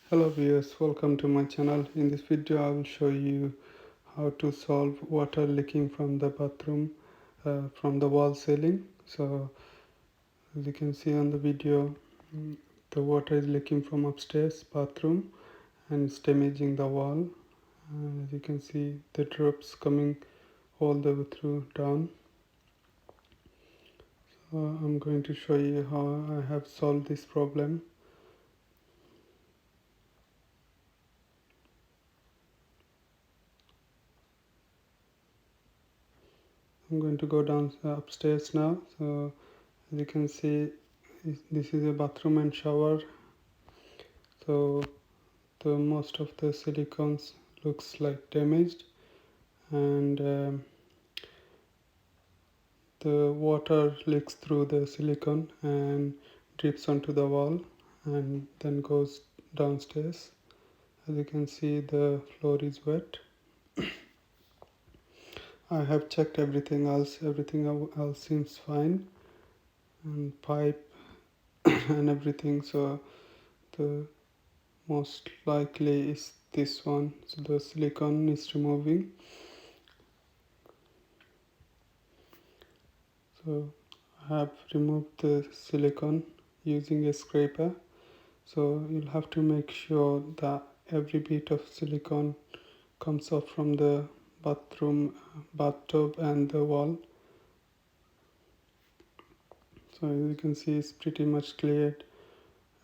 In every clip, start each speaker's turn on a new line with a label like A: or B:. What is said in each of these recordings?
A: Hello viewers, welcome to my channel. In this video I will show you how to solve water leaking from the bathroom from the wall ceiling. So as you can see on the video, the water is leaking from upstairs bathroom and it's damaging the wall. As you can see, the drops coming all the way through down. So I'm going to show you how I have solved this problem. I'm going to go down upstairs now. So as you can see, this is a bathroom and shower. So the most of the silicones looks like damaged, and the water leaks through the silicone and drips onto the wall and then goes downstairs. As you can see, the floor is wet. I have checked everything else seems fine, and pipe and everything, so the most likely is this one. So the silicone is removing. So I have removed the silicone using a scraper. So you'll have to make sure that every bit of silicone comes off from the bathtub and the wall. So as you can see, it's pretty much cleared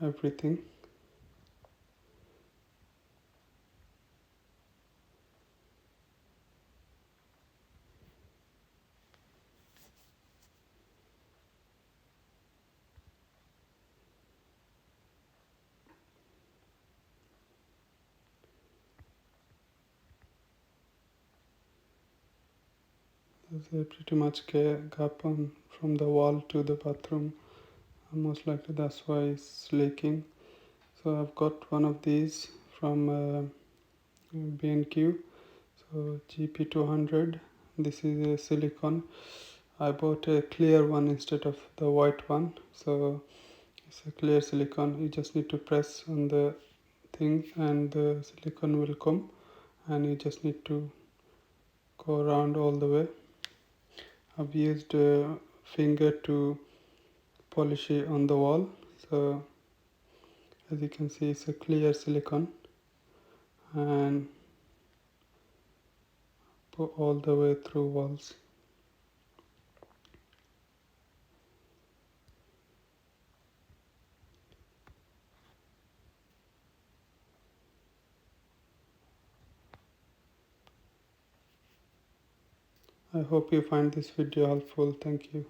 A: everything. There's a pretty much gap from the wall to the bathroom. Most likely that's why it's leaking. So I've got one of these from B&Q. So GP200. This is a silicone. I bought a clear one instead of the white one. So it's a clear silicone. You just need to press on the thing and the silicone will come, and you just need to go around all the way. I've used a finger to polish it on the wall. So as you can see, it's a clear silicone, and put all the way through walls. I hope you find this video helpful. Thank you.